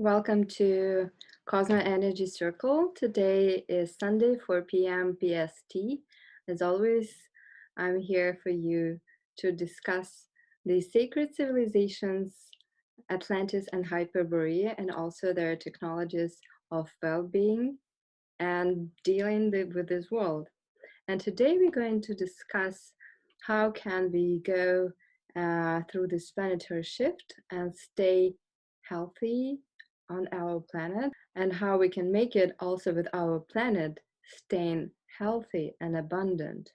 Welcome to Cosmoenergy Circle. Today is Sunday, 4 p.m. PST. As always, I'm here for you to discuss the sacred civilizations, Atlantis and Hyperborea, and also their technologies of well-being and dealing with this world. And today we're going to discuss how can we go through this planetary shift and stay healthy on our planet, and how we can make it also with our planet staying healthy and abundant.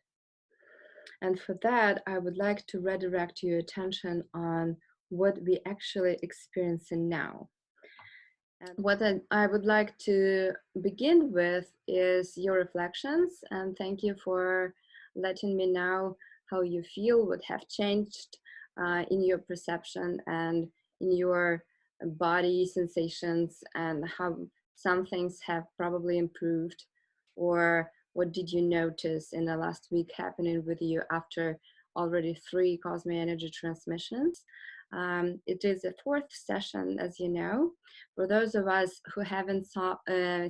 And for that, I would like to redirect your attention on what we actually experiencing now. And what I would like to begin with is your reflections, and thank you for letting me know how you feel, what have changed in your perception and in your body sensations, and how some things have probably improved, or what did you notice in the last week happening with you after already 3 Cosmoenergy transmissions. It is a 4th session, as you know. For those of us who haven't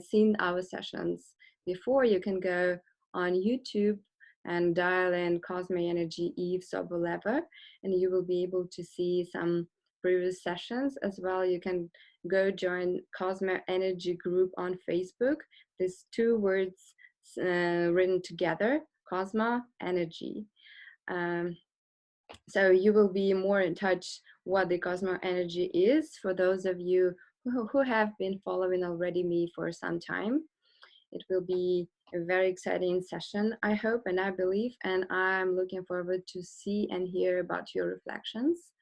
seen our sessions before, you can go on YouTube and dial in Cosmoenergy Eve Soboleva, and you will be able to see some previous sessions as well. You can go join Cosmoenergy group on Facebook. There's 2 words written together, Cosmoenergy. So you will be more in touch what the Cosmoenergy is for those of you who have been following already me for some time. It will be a very exciting session, I hope and I believe, and I'm looking forward to see and hear about your reflections.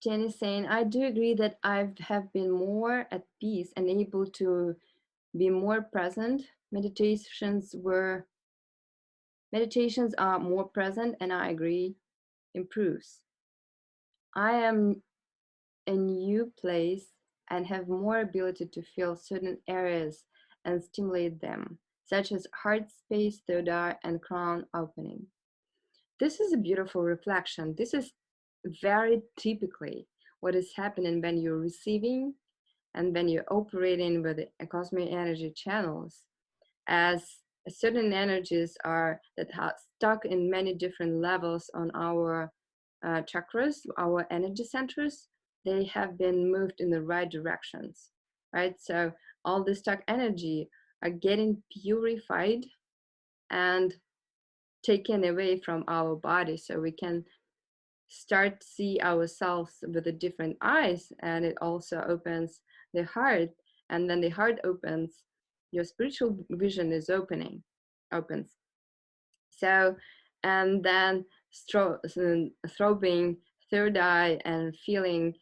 Jenny saying, I do agree that I have been more at peace and able to be more present. Meditations are more present, and I agree, improves. I am a new place and have more ability to feel certain areas and stimulate them, such as heart space, third eye, and crown opening. This is a beautiful reflection. This is very typically what is happening when you're receiving and when you're operating with the cosmic energy channels, as certain energies are that are stuck in many different levels on our chakras, our energy centers. They have been moved in the right directions, right? So all the stuck energy are getting purified and taken away from our body, so we can start to see ourselves with the different eyes, and it also opens the heart. And when the heart opens, your spiritual vision is opens. So, and then throbbing third eye and feeling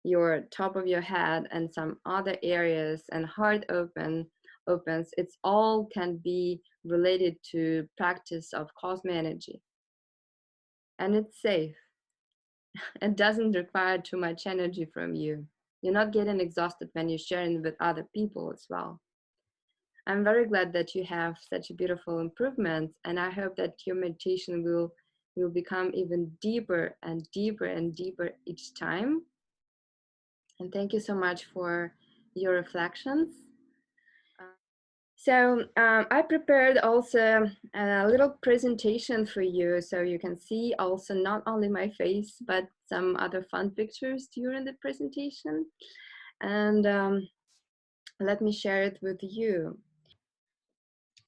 your top of your head and some other areas, and heart opens. It's all can be related to practice of Cosmoenergy, and it's safe. It doesn't require too much energy from you. You're not getting exhausted when you're sharing with other people as well. I'm very glad that you have such beautiful improvements, and I hope that your meditation will become even deeper and deeper and deeper each time. And thank you so much for your reflections. So I prepared also a little presentation for you, so you can see also not only my face, but some other fun pictures during the presentation. And let me share it with you.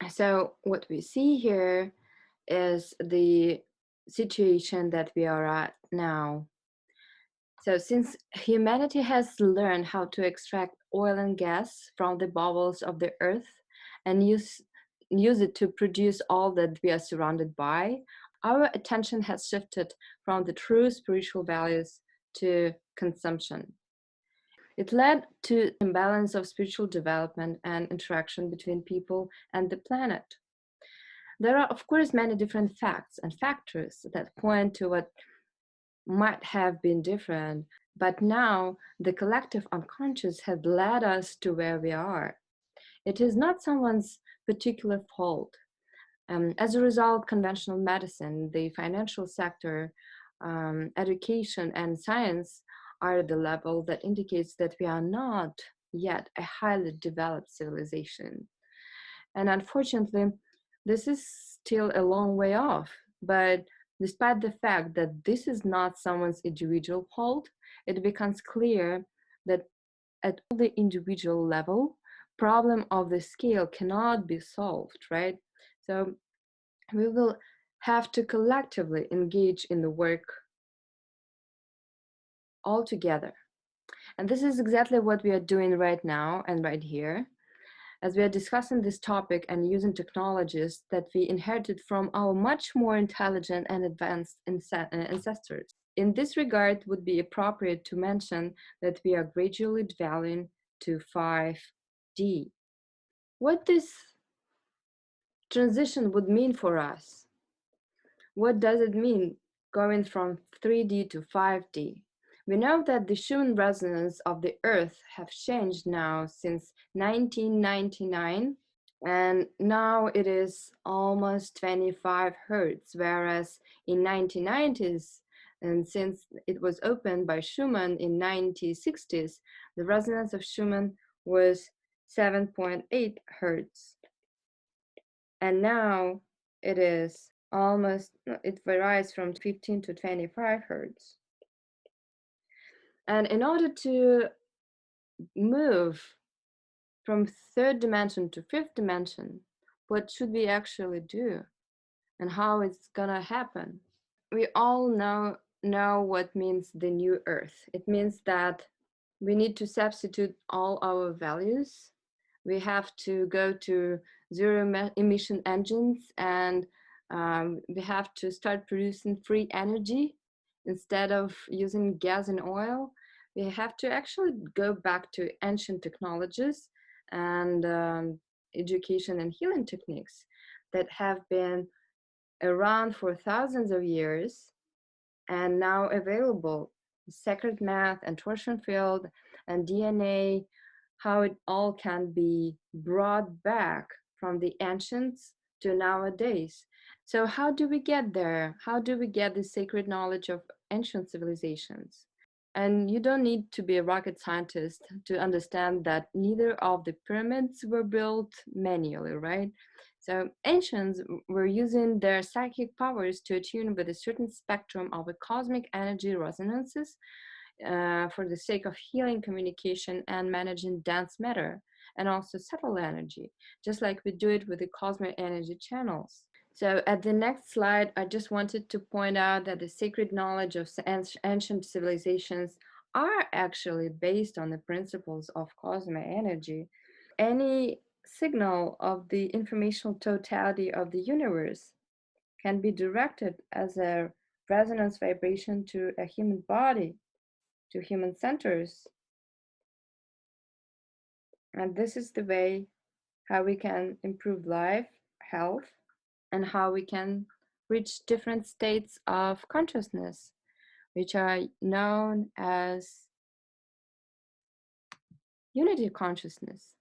So what we see here is the situation that we are at now. So since humanity has learned how to extract oil and gas from the bowels of the earth and use it to produce all that we are surrounded by, our attention has shifted from the true spiritual values to consumption. It led to imbalance of spiritual development and interaction between people and the planet. There are, of course, many different facts and factors that point to what might have been different, but now the collective unconscious has led us to where we are. It is not someone's particular fault. As a result, conventional medicine, the financial sector, education and science are at the level that indicates that we are not yet a highly developed civilization. And unfortunately, this is still a long way off. But despite the fact that this is not someone's individual fault, it becomes clear that at the individual level, problem of the scale cannot be solved, right? So we will have to collectively engage in the work all together. And this is exactly what we are doing right now and right here, as we are discussing this topic and using technologies that we inherited from our much more intelligent and advanced ancestors. In this regard, would be appropriate to mention that we are gradually developing to 5D. What this transition would mean for us? What does it mean going from 3D to 5D? We know that the Schumann resonance of the Earth have changed now since 1999, and now it is almost 25 hertz, whereas in 1990s, and since it was opened by Schumann in 1960s, the resonance of Schumann was 7.8 hertz. And now it is almost, it varies from 15 to 25 hertz. And in order to move from third dimension to fifth dimension, what should we actually do and how it's gonna happen? We all know what means the new earth. It means that we need to substitute all our values. We have to go to zero emission engines, and we have to start producing free energy instead of using gas and oil. We have to actually go back to ancient technologies and education and healing techniques that have been around for thousands of years and now available. Sacred math and torsion field and DNA, how it all can be brought back from the ancients to nowadays. So how do we get there? How do we get the sacred knowledge of ancient civilizations? And you don't need to be a rocket scientist to understand that neither of the pyramids were built manually, right? So ancients were using their psychic powers to attune with a certain spectrum of the cosmic energy resonances for the sake of healing, communication, and managing dense matter, and also subtle energy, just like we do it with the Cosmoenergy channels. So at the next slide, I just wanted to point out that the sacred knowledge of ancient civilizations are actually based on the principles of Cosmoenergy. Any signal of the informational totality of the universe can be directed as a resonance vibration to a human body, to human centers. And this is the way how we can improve life, health, and how we can reach different states of consciousness, which are known as unity consciousness.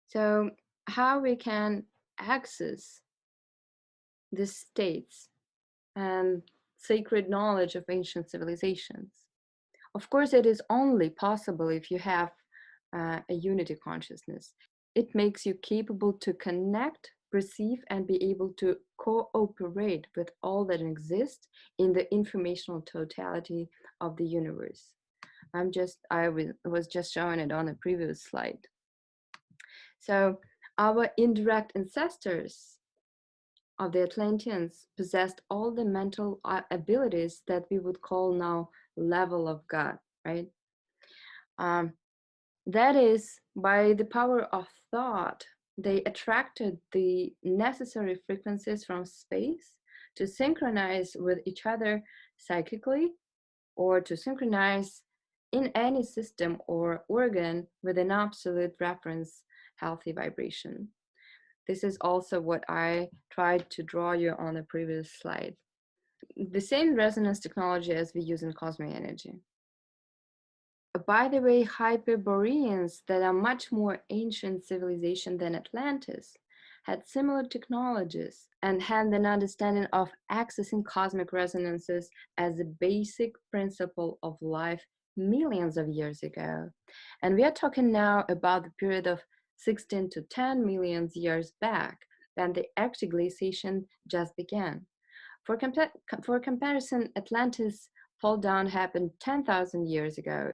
So how we can access these states and sacred knowledge of ancient civilizations. Of course, it is only possible if you have a unity consciousness. It makes you capable to connect, perceive, and be able to cooperate with all that exists in the informational totality of the universe. I was just showing it on a previous slide. So our indirect ancestors of the Atlanteans possessed all the mental abilities that we would call now level of God, right? That is, by the power of thought, they attracted the necessary frequencies from space to synchronize with each other psychically, or to synchronize in any system or organ with an absolute reference healthy vibration. This is also what I tried to draw you on the previous slide. The same resonance technology as we use in Cosmoenergy. By the way, Hyperboreans that are much more ancient civilization than Atlantis had similar technologies and had an understanding of accessing cosmic resonances as a basic principle of life millions of years ago. And we are talking now about the period of 16 to 10 million years back, when the Arctic glaciation just began. For comparison, Atlantis fall down happened 10,000 years ago.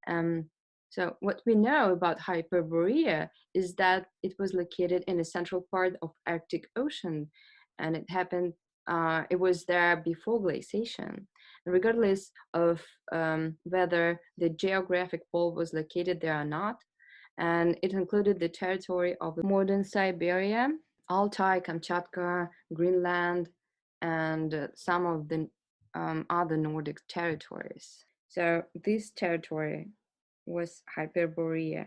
So what we know about Hyperborea is that it was located in the central part of Arctic Ocean, and it was there before glaciation. Regardless of whether the geographic pole was located there or not, and it included the territory of modern Siberia, Altai, Kamchatka, Greenland, and some of the other Nordic territories. So this territory was Hyperborea.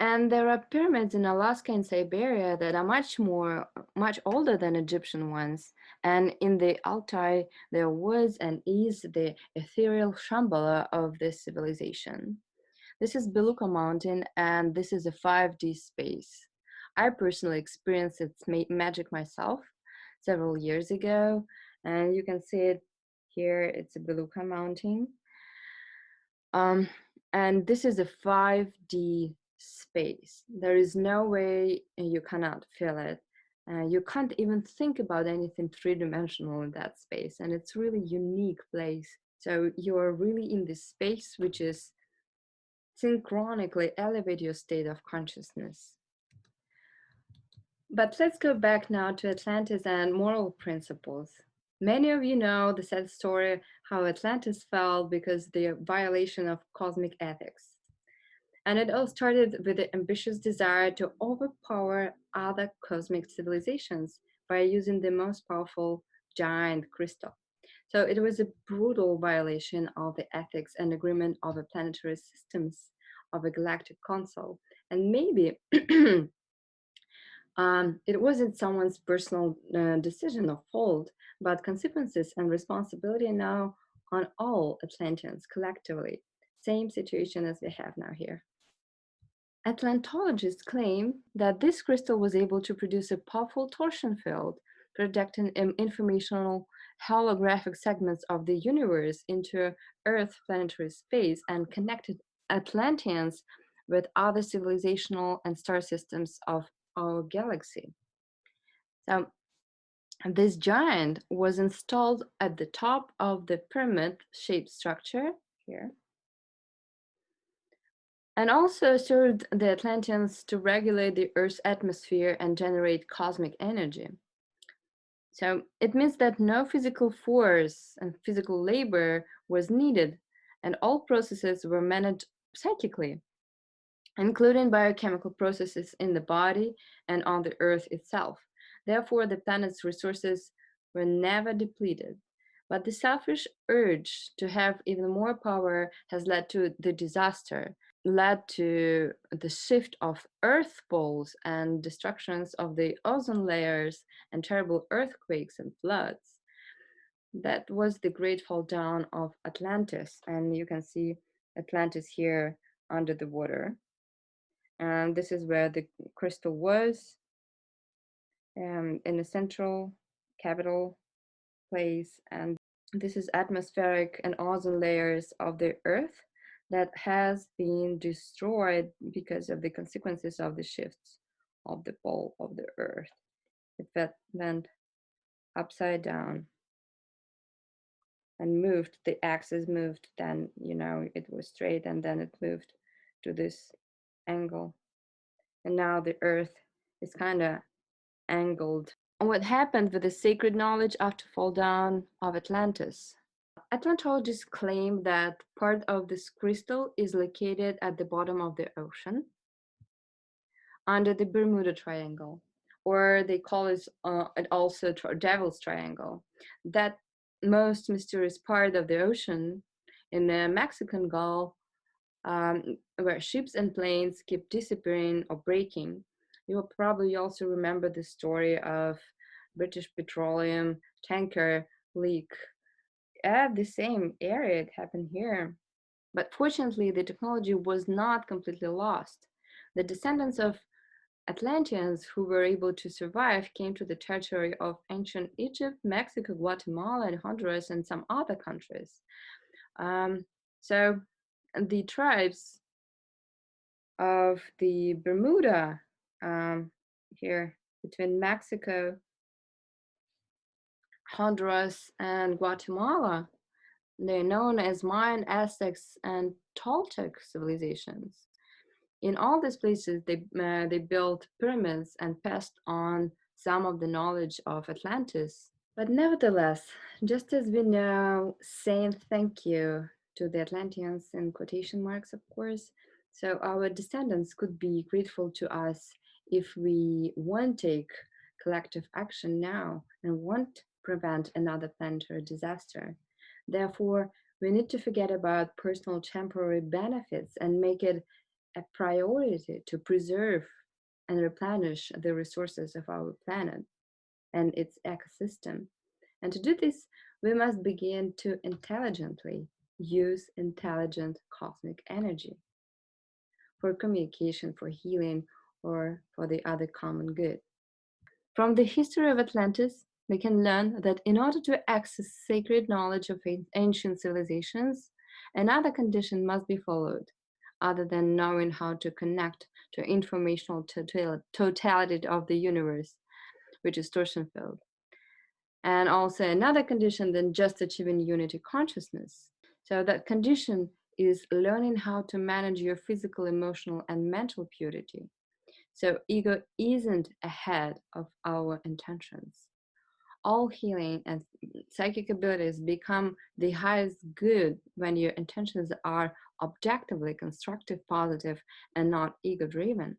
And there are pyramids in Alaska and Siberia that are much older than Egyptian ones. And in the Altai, there was and is the ethereal Shambhala of this civilization. This is Beluga Mountain, and this is a 5D space. I personally experienced its magic myself several years ago, and you can see it here. It's a Beluga Mountain. And this is a 5D space. There is no way you cannot feel it. You can't even think about anything three-dimensional in that space, and it's really unique place. So you're really in this space, which is synchronically elevate your state of consciousness. But let's go back now to Atlantis and moral principles. Many of you know the sad story how Atlantis fell because of the violation of cosmic ethics. And it all started with the ambitious desire to overpower other cosmic civilizations by using the most powerful giant crystal. So it was a brutal violation of the ethics and agreement of the planetary systems of a galactic council. And maybe it wasn't someone's personal decision or fault, but consequences and responsibility now on all Atlanteans collectively. Same situation as we have now here. Atlantologists claim that this crystal was able to produce a powerful torsion field, projecting informational holographic segments of the universe into Earth planetary space and connected Atlanteans with other civilizational and star systems of our galaxy. So this giant was installed at the top of the pyramid-shaped structure here, and also served the Atlanteans to regulate the Earth's atmosphere and generate cosmic energy. So it means that no physical force and physical labor was needed, and all processes were managed psychically, including biochemical processes in the body and on the Earth itself. Therefore, the planet's resources were never depleted. But the selfish urge to have even more power has led to the disaster, led to the shift of Earth poles and destructions of the ozone layers and terrible earthquakes and floods. That was the great fall down of Atlantis. And you can see Atlantis here under the water. And this is where the crystal was, in the central capital place. And this is atmospheric and ozone layers of the Earth that has been destroyed because of the consequences of the shifts of the pole of the Earth. It went upside down and moved, the axis moved, then, it was straight, and then it moved to this angle. And now the Earth is kind of angled. What happened with the sacred knowledge after fall down of Atlantis? Atlantologists claim that part of this crystal is located at the bottom of the ocean, under the Bermuda Triangle, or they call it also Devil's Triangle. That most mysterious part of the ocean in the Mexican Gulf, where ships and planes keep disappearing or breaking. You will probably also remember the story of British petroleum tanker leak at the same area. It happened here. But fortunately, the technology was not completely lost. The descendants of Atlanteans who were able to survive came to the territory of ancient Egypt, Mexico, Guatemala, and Honduras, and some other countries. So the tribes of the Bermuda here between Mexico, Honduras, and Guatemala, they're known as Mayan, Aztecs, and Toltec civilizations. In all these places, they built pyramids and passed on some of the knowledge of Atlantis. But nevertheless, just as we know, saying thank you to the Atlanteans in quotation marks, of course, so our descendants could be grateful to us if we won't take collective action now and won't prevent another planetary disaster. Therefore, we need to forget about personal temporary benefits and make it a priority to preserve and replenish the resources of our planet and its ecosystem. And to do this, we must begin to intelligently use intelligent cosmic energy for communication, for healing, or for the other common good. From the history of Atlantis, we can learn that in order to access sacred knowledge of ancient civilizations, another condition must be followed, other than knowing how to connect to informational totality of the universe, which is torsion field. And also another condition than just achieving unity consciousness. So that condition is learning how to manage your physical, emotional, and mental purity. So ego isn't ahead of our intentions. All healing and psychic abilities become the highest good when your intentions are objectively constructive, positive, and not ego-driven.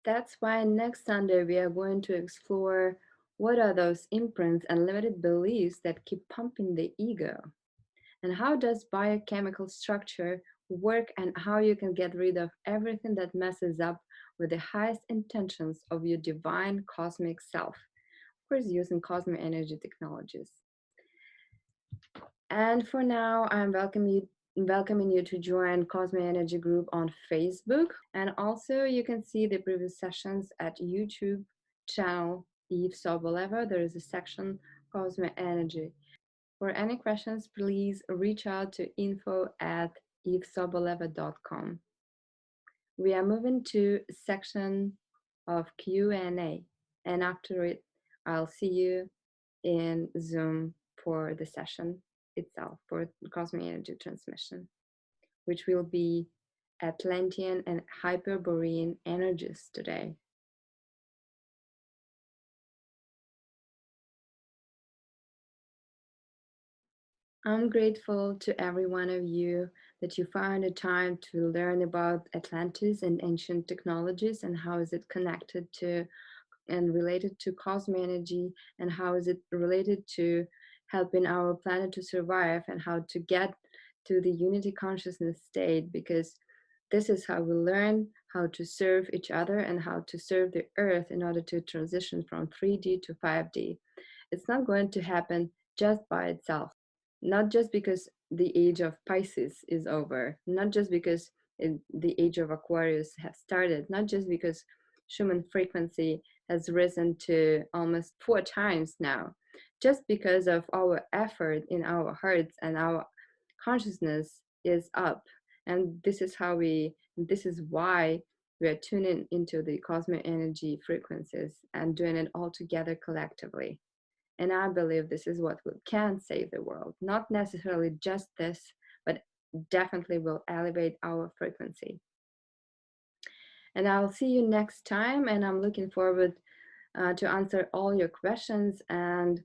That's why next Sunday we are going to explore what are those imprints and limited beliefs that keep pumping the ego, and how does biochemical structure work, and how you can get rid of everything that messes up with the highest intentions of your divine cosmic self, of course using Cosmoenergy technologies. And for now, I'm welcoming you to join Cosmoenergy group on Facebook. And also you can see the previous sessions at YouTube channel Eve Soboleva. There is a section Cosmoenergy. For any questions, please reach out to info@evesoboleva.com. We are moving to a section of Q&A, and after it, I'll see you in Zoom for the session itself, for cosmic energy transmission, which will be Atlantean and Hyperborean energies today. I'm grateful to every one of you that you found the time to learn about Atlantis and ancient technologies and how is it connected to and related to Cosmoenergy, and how is it related to helping our planet to survive and how to get to the unity consciousness state, because this is how we learn how to serve each other and how to serve the earth in order to transition from 3D to 5D. It's not going to happen just by itself, not just because the age of Pisces is over, not just because the age of Aquarius has started, not just because Schumann frequency has risen to almost 4 times now, just because of our effort in our hearts and our consciousness is up. And this is why we are tuning into the cosmic energy frequencies and doing it all together collectively. And I believe this is what can save the world. Not necessarily just this, but definitely will elevate our frequency. And I'll see you next time. And I'm looking forward to answer all your questions. And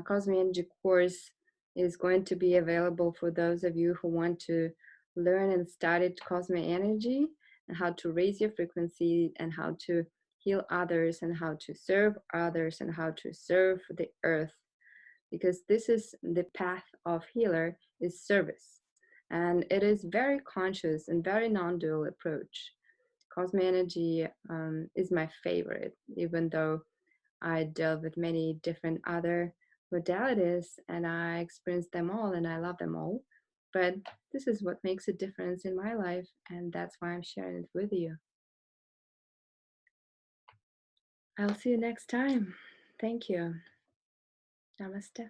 Cosmic Energy course is going to be available for those of you who want to learn and study cosmic energy and how to raise your frequency and how to heal others and how to serve others and how to serve the earth, because this is the path of healer is service, and it is very conscious and very non-dual approach. Cosmoenergy is my favorite, even though I deal with many different other modalities and I experience them all and I love them all. But this is what makes a difference in my life, and that's why I'm sharing it with you. I'll see you next time. Thank you. Namaste.